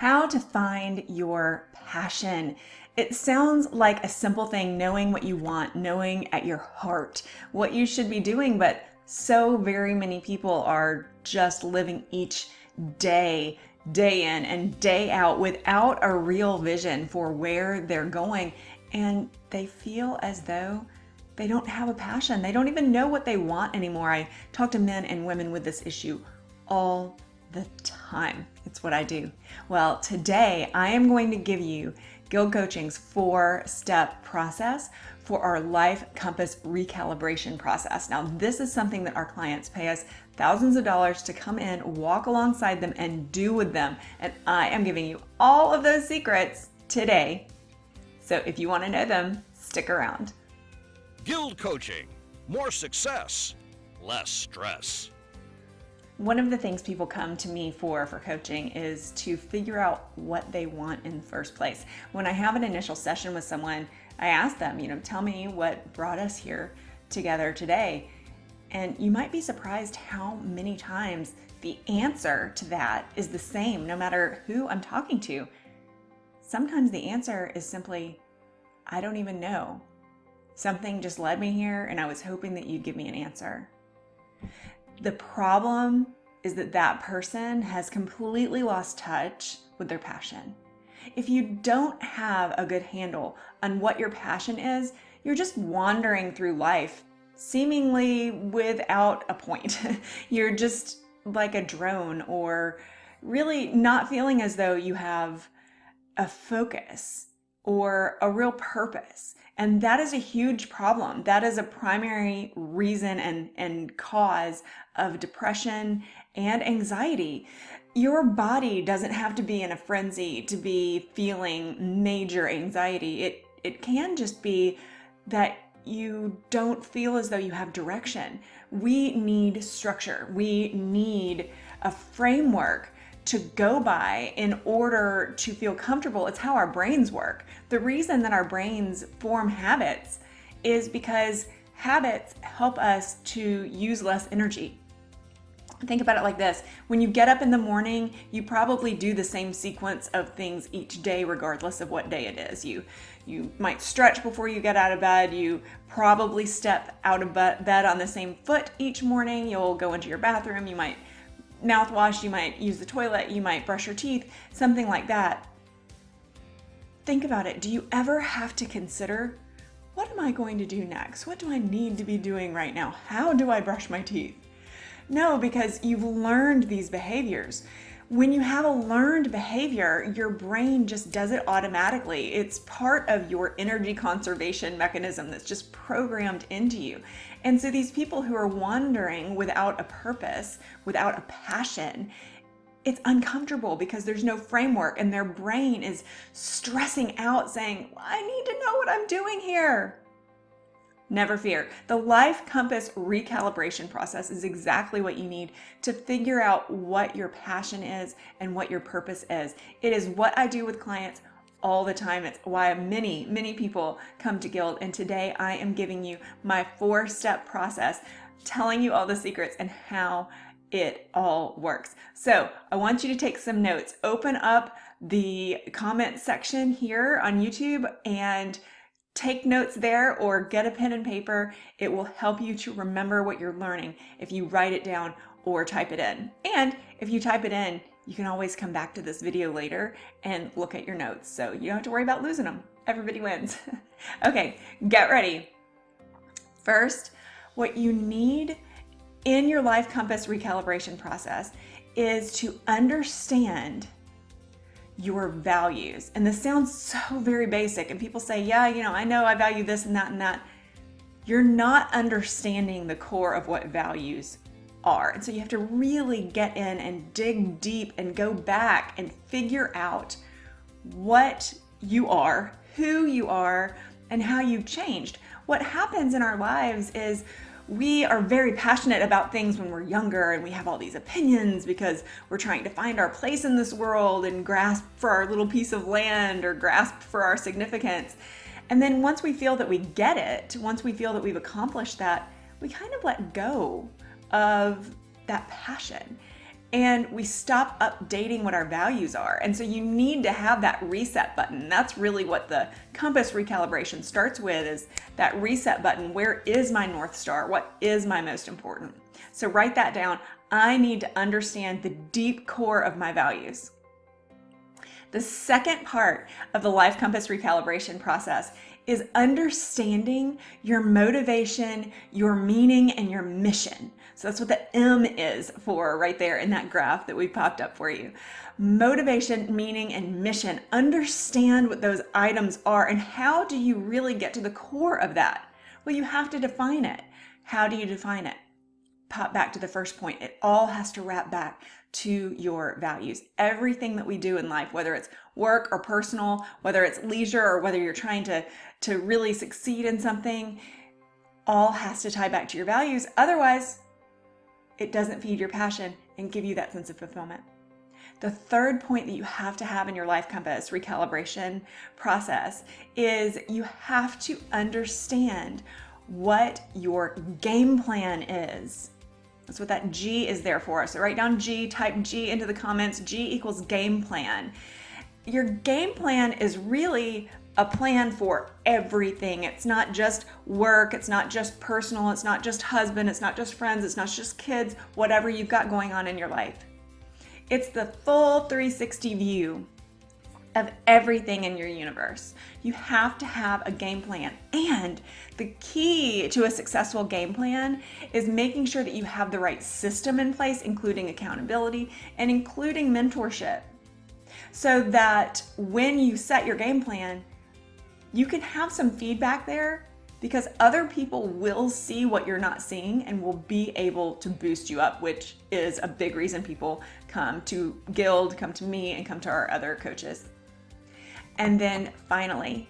how to find your passion. It sounds like a simple thing, knowing what you want, knowing at your heart what you should be doing, but so very many people are just living each day, day in and day out without a real vision for where they're going, and they feel as though they don't have a passion. They don't even know what they want anymore. I talk to men and women with this issue all the time. It's what I do. Well, today I am going to give you GILD Coaching's 4-step process for our life compass recalibration process. Now, this is something that our clients pay us thousands of dollars to come in, walk alongside them, and do with them. And I am giving you all of those secrets today. So if you want to know them, stick around. GILD Coaching. More success, less stress. One of the things people come to me for coaching is to figure out what they want in the first place. When I have an initial session with someone, I ask them, tell me what brought us here together today. And you might be surprised how many times the answer to that is the same, no matter who I'm talking to. Sometimes the answer is simply, I don't even know. Something just led me here, and I was hoping that you'd give me an answer. The problem is that that person has completely lost touch with their passion. If you don't have a good handle on what your passion is, you're just wandering through life, seemingly without a point. You're just like a drone, or really not feeling as though you have a focus or a real purpose. And that is a huge problem. That is a primary reason and cause of depression and anxiety. Your body doesn't have to be in a frenzy to be feeling major anxiety. It can just be that you don't feel as though you have direction. We need structure. We need a framework to go by in order to feel comfortable. It's how our brains work. The reason that our brains form habits is because habits help us to use less energy. Think about it like this. When you get up in the morning, you probably do the same sequence of things each day, regardless of what day it is. You might stretch before you get out of bed. You probably step out of bed on the same foot each morning. You'll go into your bathroom. You might mouthwash, you might use the toilet, you might brush your teeth, something like that. Think about it. Do you ever have to consider, what am I going to do next? What do I need to be doing right now? How do I brush my teeth? No, because you've learned these behaviors. When you have a learned behavior, your brain just does it automatically. It's part of your energy conservation mechanism that's just programmed into you. And so these people who are wandering without a purpose, without a passion, it's uncomfortable because there's no framework, and their brain is stressing out saying, I need to know what I'm doing here. Never fear. The life compass recalibration process is exactly what you need to figure out what your passion is and what your purpose is. It is what I do with clients all the time. It's why many people come to GILD. And today I am giving you my 4-step process, telling you all the secrets and how it all works. So I want you to take some notes. Open up the comment section here on YouTube and take notes there, or get a pen and paper. It will help you to remember what you're learning if you write it down or type it in. And if you type it in, you can always come back to this video later and look at your notes. So you don't have to worry about losing them. Everybody wins. Okay, get ready. First, what you need in your life compass recalibration process is to understand your values. And this sounds so very basic, and people say, yeah, I know I value this and that and that. You're not understanding the core of what values are. And so you have to really get in and dig deep and go back and figure out what you are, who you are, and how you've changed. What happens in our lives is we are very passionate about things when we're younger, and we have all these opinions because we're trying to find our place in this world and grasp for our little piece of land or grasp for our significance. And then once we feel that we get it, once we feel that we've accomplished that, we kind of let go of that passion. and we stop updating what our values are. And so you need to have that reset button. That's really what the compass recalibration starts with, is that reset button. Where is my North Star? What is my most important? So write that down. I need to understand the deep core of my values. The second part of the life compass recalibration process is understanding your motivation, your meaning, and your mission. So that's what the M is for right there in that graph that we popped up for you. Motivation, meaning, and mission. Understand what those items are, and how do you really get to the core of that? Well, you have to define it. How do you define it? Pop back to the first point. It all has to wrap back to your values. Everything that we do in life, whether it's work or personal, whether it's leisure or whether you're trying to really succeed in something, all has to tie back to your values. Otherwise, it doesn't feed your passion and give you that sense of fulfillment. The third point that you have to have in your life compass recalibration process is you have to understand what your game plan is. That's what that G is there for. So write down G, type G into the comments. G equals game plan. Your game plan is really a plan for everything. It's not just work, it's not just personal, it's not just husband, it's not just friends, it's not just kids, whatever you've got going on in your life. It's the full 360 view of everything in your universe. You have to have a game plan. And the key to a successful game plan is making sure that you have the right system in place, including accountability and including mentorship, so that when you set your game plan, you can have some feedback there, because other people will see what you're not seeing and will be able to boost you up, which is a big reason people come to GILD, come to me, and come to our other coaches. And then finally,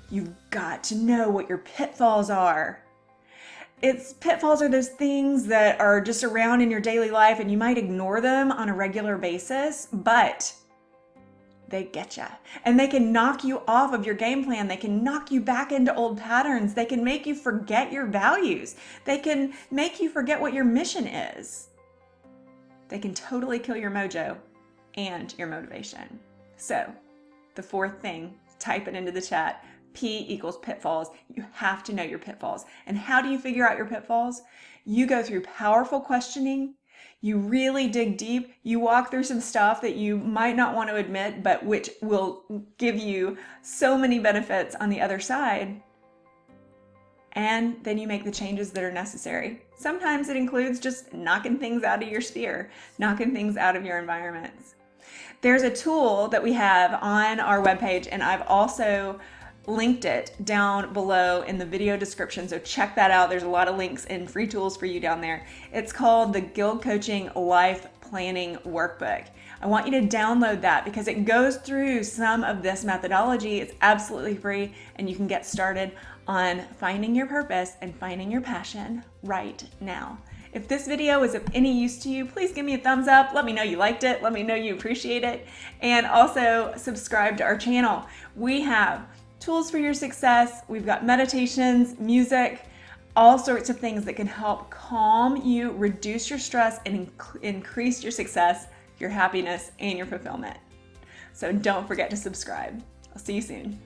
you've got to know what your pitfalls are. Pitfalls are those things that are just around in your daily life and you might ignore them on a regular basis, but they get you. And they can knock you off of your game plan. They can knock you back into old patterns. They can make you forget your values. They can make you forget what your mission is. They can totally kill your mojo and your motivation. So, the fourth thing, type it into the chat. P equals pitfalls. You have to know your pitfalls. And how do you figure out your pitfalls? You go through powerful questioning. You really dig deep. You walk through some stuff that you might not want to admit, but which will give you so many benefits on the other side. And then you make the changes that are necessary. Sometimes it includes just knocking things out of your sphere, knocking things out of your environments. There's a tool that we have on our webpage, and I've also linked it down below in the video description, so check that out. There's a lot of links and free tools for you down there. It's called the GILD Coaching Life Planning Workbook. I want you to download that because it goes through some of this methodology. It's absolutely free, and you can get started on finding your purpose and finding your passion right now. If this video was of any use to you, please give me a thumbs up. Let me know you liked it. Let me know you appreciate it. And also subscribe to our channel. We have tools for your success. We've got meditations, music, all sorts of things that can help calm you, reduce your stress, and increase your success, your happiness, and your fulfillment. So don't forget to subscribe. I'll see you soon.